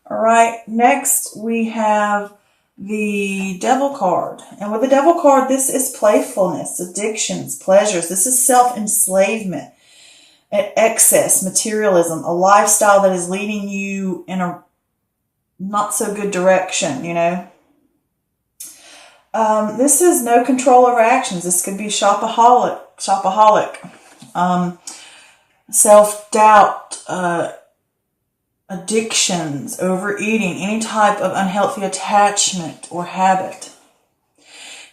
All right, next we have the Devil card. And with the Devil card, this is playfulness, addictions, pleasures. This is self-enslavement, excess, materialism, a lifestyle that is leading you in a not so good direction, you know. This is no control over actions. This could be shopaholic, self-doubt, addictions, overeating, any type of unhealthy attachment or habit.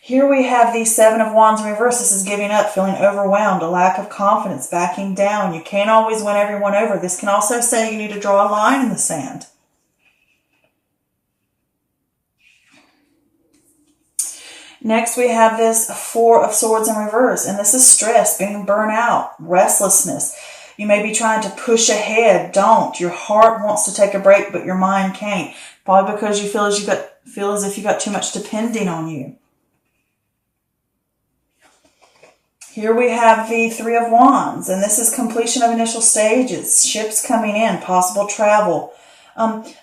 Here we have the Seven of Wands in reverse. This is giving up, feeling overwhelmed, a lack of confidence, backing down. You can't always win everyone over. This can also say you need to draw a line in the sand. Next, we have this Four of Swords in reverse, and this is stress, being burnt out, restlessness. You may be trying to push ahead. Don't. Your heart wants to take a break, but your mind can't. Probably because you feel as if you got too much depending on you. Here we have the Three of Wands, and this is completion of initial stages, ships coming in, possible travel.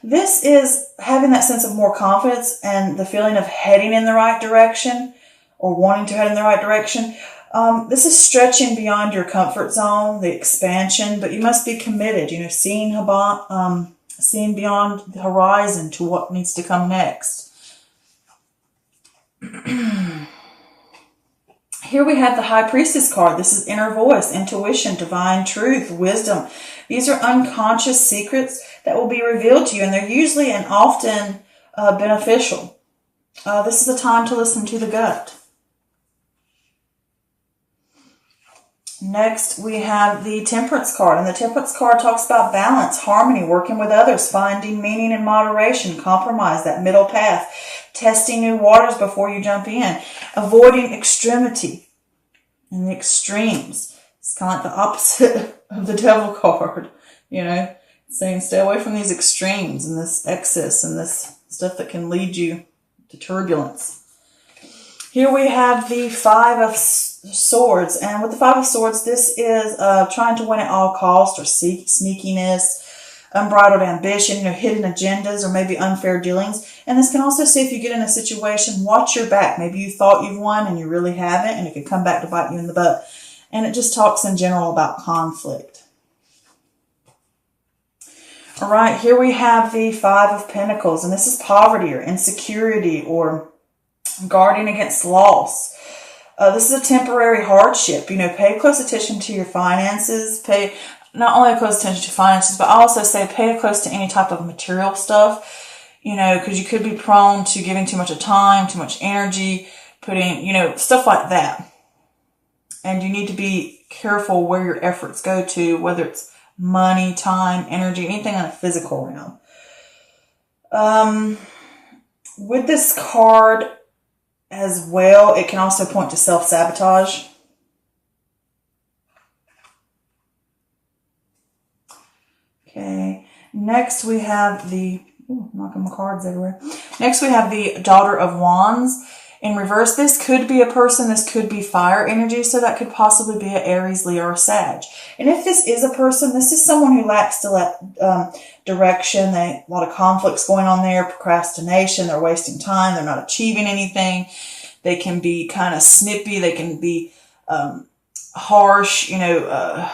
This is having that sense of more confidence and the feeling of heading in the right direction or wanting to head in the right direction. This is stretching beyond your comfort zone, the expansion, but you must be committed, you know, seeing beyond the horizon to what needs to come next. Here we have the High Priestess card. This is inner voice, intuition, divine truth, wisdom. These are unconscious secrets that will be revealed to you, and they're usually and often beneficial. This is the time to listen to the gut. Next, we have the Temperance card, and the Temperance card talks about balance, harmony, working with others, finding meaning in moderation, compromise, that middle path, testing new waters before you jump in, avoiding extremity and the extremes. It's kind of like the opposite of the Devil card, you know, saying stay away from these extremes and this excess and this stuff that can lead you to turbulence. Here we have the Five of Swords, and with the Five of Swords, this is trying to win at all costs, or sneakiness, unbridled ambition, you know, hidden agendas, or maybe unfair dealings. And this can also say if you get in a situation, watch your back. Maybe you thought you've won and you really haven't, and it could come back to bite you in the butt. And it just talks in general about conflict. All right, here we have the Five of Pentacles, and this is poverty or insecurity or guarding against loss. This is a temporary hardship. You know, pay close attention to your finances. Pay not only close attention to finances, but I also say pay close to any type of material stuff. You know, because you could be prone to giving too much of time, too much energy, putting, you know, stuff like that. And you need to be careful where your efforts go to, whether it's money, time, energy, anything on a physical realm. With this card as well, it can also point to self-sabotage. Okay, next we have the, knocking my cards everywhere. Next we have the Daughter of Wands. In reverse, this could be a person, this could be fire energy, so that could possibly be an Aries, Leo, or Sag. And if this is a person, this is someone who lacks direction. A lot of conflicts going on there, procrastination, they're wasting time, they're not achieving anything. They can be kind of snippy, they can be harsh, you know,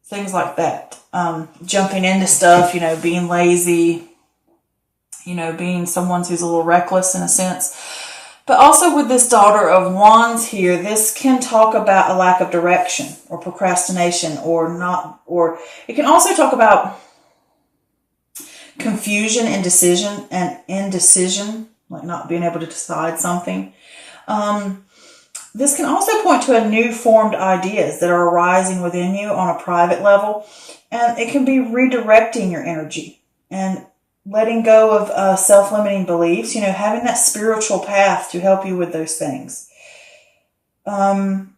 things like that. Jumping into stuff, you know, being lazy, you know, being someone who's a little reckless in a sense. But also with this Daughter of Wands here, this can talk about a lack of direction or procrastination or not, or it can also talk about confusion, indecision, like not being able to decide something. This can also point to a new formed ideas that are arising within you on a private level. And it can be redirecting your energy and letting go of self-limiting beliefs, you know, having that spiritual path to help you with those things. And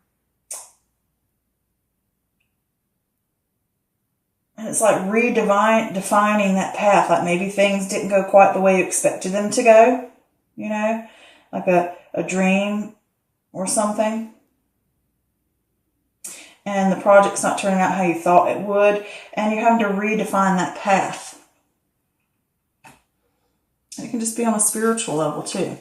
it's like redefining that path, like maybe things didn't go quite the way you expected them to go, you know, like a dream or something. and the project's not turning out how you thought it would, and you're having to redefine that path. It can just be on a spiritual level too.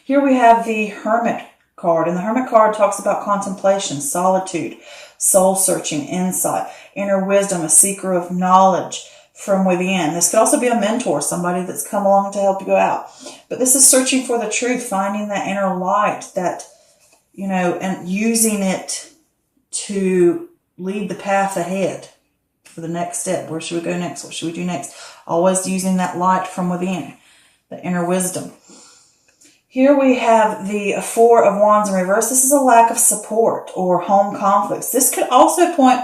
Here we have the Hermit card, and the Hermit card talks about contemplation, solitude, soul-searching, insight, inner wisdom, a seeker of knowledge from within. This could also be a mentor, somebody that's come along to help you out. But this is searching for the truth, finding that inner light, that, you know, and using it to lead the path ahead for the next step. Where should we go next? What should we do next? Always using that light from within, the inner wisdom. Here we have the Four of Wands in reverse. This is a lack of support or home conflicts. This could also point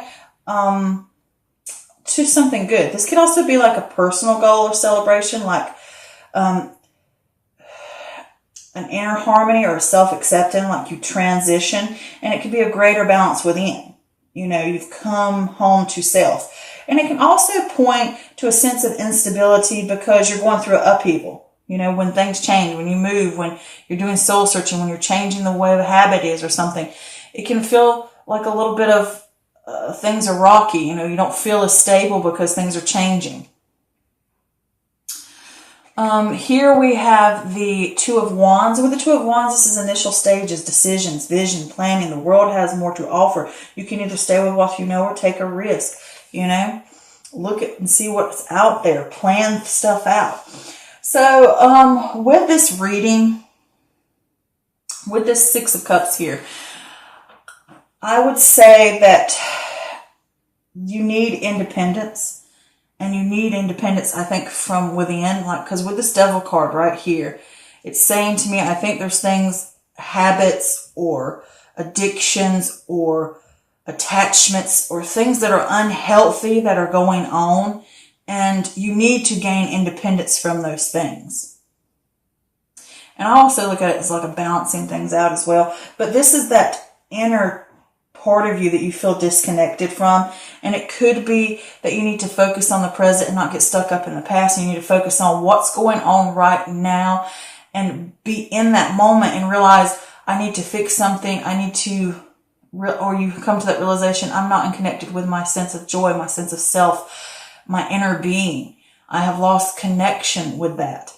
to something good. This could also be like a personal goal or celebration, like an inner harmony or self-acceptance, like you transition, and it could be a greater balance within. You know, you've come home to self. And it can also point to a sense of instability because you're going through an upheaval. You know, when things change, when you move, when you're doing soul searching, when you're changing the way the habit is or something, it can feel like a little bit of things are rocky. You know, you don't feel as stable because things are changing. Here we have the Two of Wands. With the Two of Wands, this is initial stages, decisions, vision, planning. The world has more to offer. You can either stay with what you know or take a risk. You know, look at and see what's out there. Plan stuff out. So, with this reading, with this Six of Cups here, I would say that you need independence, and you need independence, I think, from within, like, because with this Devil card right here, it's saying to me, I think there's things, habits or addictions or attachments or things that are unhealthy that are going on. And you need to gain independence from those things. And I also look at it as like a balancing things out as well. But this is that inner part of you that you feel disconnected from. And it could be that you need to focus on the present and not get stuck up in the past. You need to focus on what's going on right now and be in that moment and realize I need to fix something. I need to, or you come to that realization, I'm not connected with my sense of joy, my sense of self, my inner being. I have lost connection with that.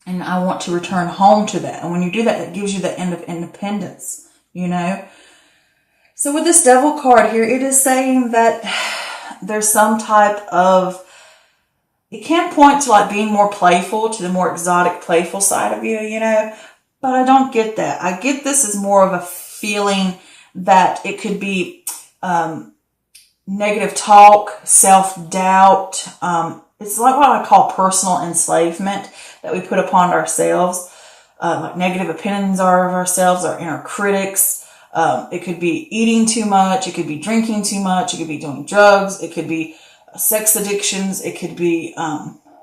And I want to return home to that. And when you do that, it gives you the end of independence, you know. So with this Devil card here, it is saying that there's some type of, it can point to like being more playful, to the more exotic, playful side of you, you know. But I don't get that. I get this as more of a feeling that it could be, negative talk, self-doubt. It's like what I call personal enslavement that we put upon ourselves. Like negative opinions of ourselves, our inner critics. It could be eating too much. It could be drinking too much. It could be doing drugs. It could be sex addictions. It could be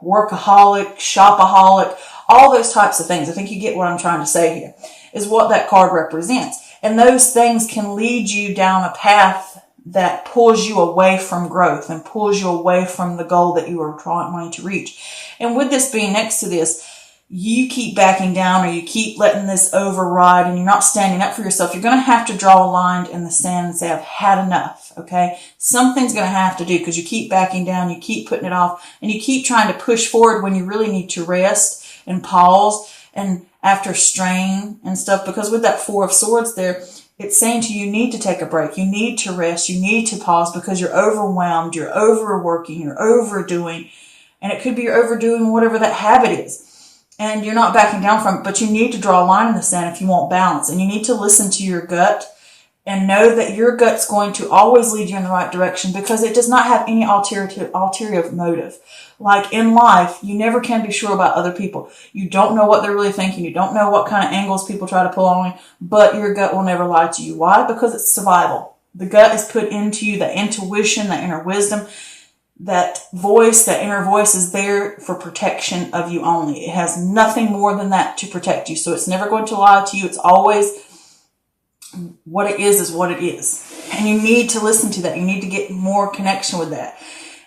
workaholic, shopaholic, all those types of things. I think you get what I'm trying to say here, is what that card represents. And those things can lead you down a path that pulls you away from growth and pulls you away from the goal that you are wanting to reach. And with this being next to this, you keep backing down or you keep letting this override and you're not standing up for yourself. You're going to have to draw a line in the sand and say, I've had enough, okay? Something's going to have to do because you keep backing down, you keep putting it off, and you keep trying to push forward when you really need to rest and pause and after strain and stuff. Because with that Four of Swords there, it's saying to you, you need to take a break. You need to rest. You need to pause because you're overwhelmed. You're overworking. You're overdoing. And it could be you're overdoing whatever that habit is. And you're not backing down from it. But you need to draw a line in the sand if you want balance. And you need to listen to your gut and know that your gut's going to always lead you in the right direction because it does not have any ulterior motive. Like in life, you never can be sure about other people. You don't know what they're really thinking. You don't know what kind of angles people try to pull on you, but your gut will never lie to you. Why? Because it's survival. The gut is put into you, the intuition, the inner wisdom, that voice, that inner voice is there for protection of you only. It has nothing more than that to protect you. So it's never going to lie to you. It's always what it is what it is. And you need to listen to that. You need to get more connection with that.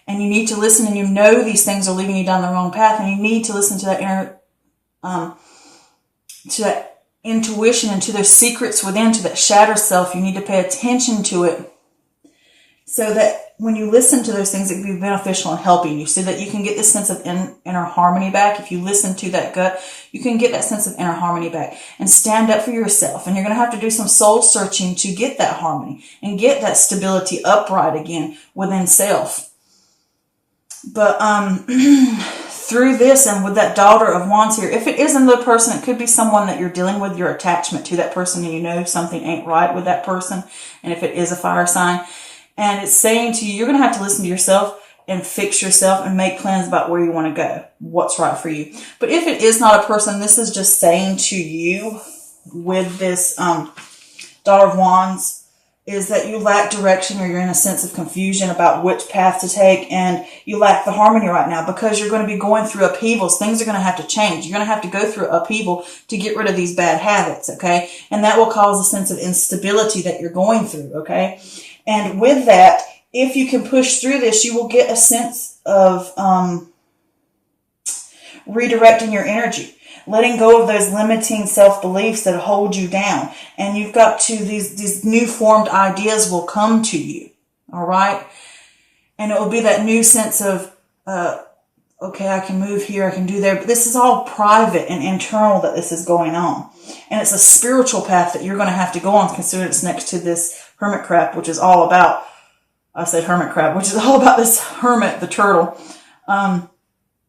And you need to listen and you know these things are leading you down the wrong path. And you need to listen to that intuition and to those secrets within, to that shadow self. You need to pay attention to it so that when you listen to those things, it can be beneficial and helping you, so that you can get this sense of inner harmony back. If you listen to that gut, you can get that sense of inner harmony back and stand up for yourself. And you're going to have to do some soul searching to get that harmony and get that stability upright again within self. But through this and with that Daughter of Wands here, if it is another person, it could be someone that you're dealing with, your attachment to that person, and you know something ain't right with that person. And if it is a fire sign, and it's saying to you, you're going to have to listen to yourself and fix yourself and make plans about where you want to go, what's right for you. But if it is not a person, this is just saying to you with this Daughter of Wands, is that you lack direction, or you're in a sense of confusion about which path to take, and you lack the harmony right now because you're going to be going through upheavals. Things are going to have to change. You're going to have to go through upheaval to get rid of these bad habits, okay? And that will cause a sense of instability that you're going through, okay? And with that, if you can push through this, you will get a sense of redirecting your energy, letting go of those limiting self-beliefs that hold you down. And you've got to, these new formed ideas will come to you, all right? And it will be that new sense of, okay, I can move here, I can do there. But this is all private and internal that this is going on. And it's a spiritual path that you're going to have to go on, considering it's next to this hermit crab, which is all about, I said hermit crab, which is all about this hermit, the turtle,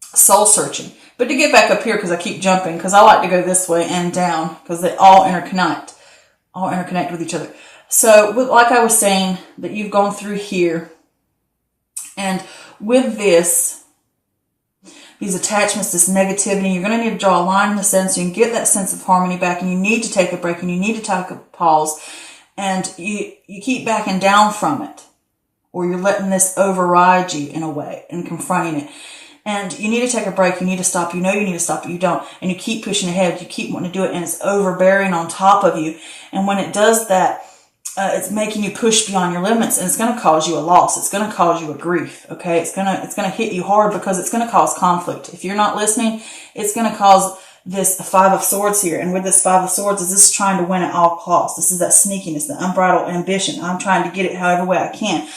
soul searching. But to get back up here, because I keep jumping, because I like to go this way and down, because they all interconnect with each other. So, like I was saying, that you've gone through here, and with this, these attachments, this negativity, you're going to need to draw a line in the sand so you can get that sense of harmony back, and you need to take a break, and you need to take a pause, and you keep backing down from it, or you're letting this override you in a way and confronting it. And you need to take a break. You need to stop. You know you need to stop, but you don't. And you keep pushing ahead. You keep wanting to do it, and it's overbearing on top of you. And when it does that, it's making you push beyond your limits, and it's going to cause you a loss. It's going to cause you a grief. Okay, it's going to hit you hard because it's going to cause conflict. If you're not listening, it's going to cause this Five of Swords here. And with this Five of Swords, is this trying to win at all costs? This is that sneakiness, the unbridled ambition. I'm trying to get it however way I can.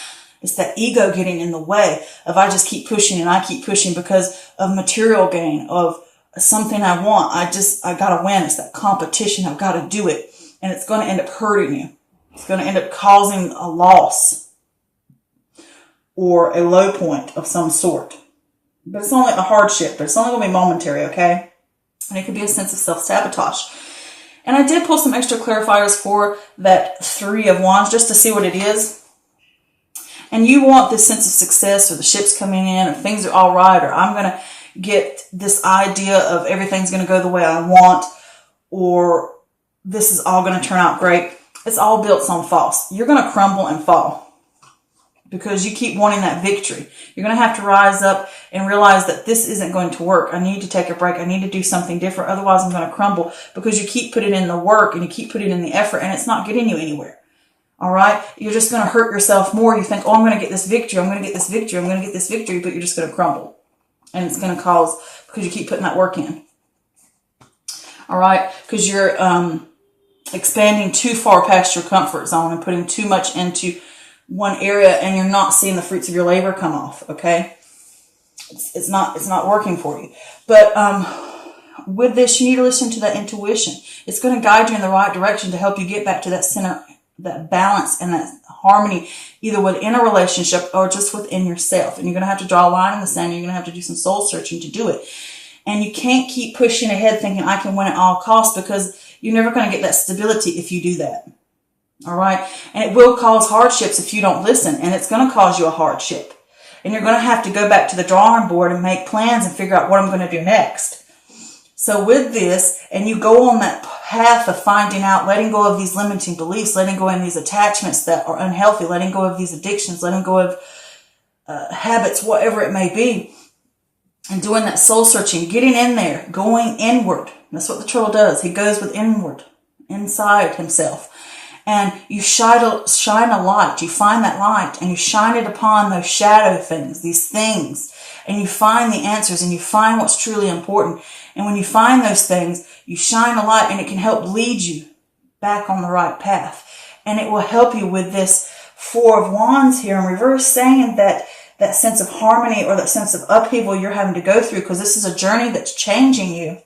It's that ego getting in the way of I just keep pushing and I keep pushing because of material gain, of something I want. I gotta win. It's that competition. I've got to do it. And it's going to end up hurting you. It's going to end up causing a loss or a low point of some sort. But it's only a hardship, but it's only going to be momentary, okay? And it could be a sense of self-sabotage. And I did pull some extra clarifiers for that Three of Wands just to see what it is. And you want this sense of success, or the ship's coming in, or things are all right, or I'm going to get this idea of everything's going to go the way I want, or this is all going to turn out great. It's all built on false. You're going to crumble and fall because you keep wanting that victory. You're going to have to rise up and realize that this isn't going to work. I need to take a break. I need to do something different. Otherwise, I'm going to crumble, because you keep putting in the work and you keep putting in the effort, and it's not getting you anywhere. All right. You're just going to hurt yourself more. You think, oh, I'm going to get this victory. I'm going to get this victory. I'm going to get this victory. But you're just going to crumble. And it's going to cause, because you keep putting that work in. All right. Because you're expanding too far past your comfort zone and putting too much into one area, and you're not seeing the fruits of your labor come off. Okay. It's not working for you. But with this, you need to listen to that intuition. It's going to guide you in the right direction to help you get back to that center, that balance and that harmony, either within a relationship or just within yourself. And you're going to have to draw a line in the sand. You're going to have to do some soul searching to do it. And you can't keep pushing ahead thinking I can win at all costs, because you're never going to get that stability if you do that. All right. And it will cause hardships if you don't listen, and it's going to cause you a hardship. And you're going to have to go back to the drawing board and make plans and figure out what I'm going to do next. So with this, and you go on that path of finding out, letting go of these limiting beliefs, letting go of these attachments that are unhealthy, letting go of these addictions, letting go of habits, whatever it may be, and doing that soul searching, getting in there, going inward. That's what the turtle does. He goes with inward, inside himself. And you shine a light. You find that light and you shine it upon those shadow things, these things. And you find the answers and you find what's truly important. And when you find those things, you shine a light, and it can help lead you back on the right path. And it will help you with this Four of Wands here in reverse, saying that that sense of harmony or that sense of upheaval you're having to go through, because this is a journey that's changing you,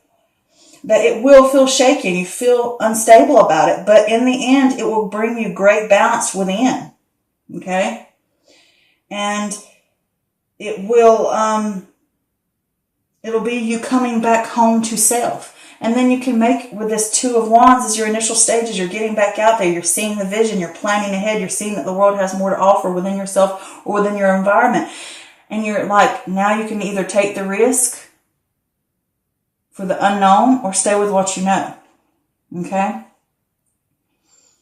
that it will feel shaky and you feel unstable about it, but in the end, it will bring you great balance within. Okay? And it will, it'll be you coming back home to self. And then you can make, with this Two of Wands as your initial stages, you're getting back out there, you're seeing the vision, you're planning ahead, you're seeing that the world has more to offer within yourself or within your environment. And you're like, now you can either take the risk for the unknown or stay with what you know. Okay?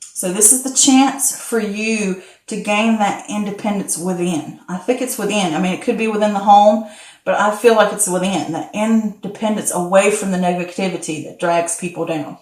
So this is the chance for you to gain that independence within. I think it's within. I mean, it could be within the home, but I feel like it's within. That independence away from the negativity that drags people down.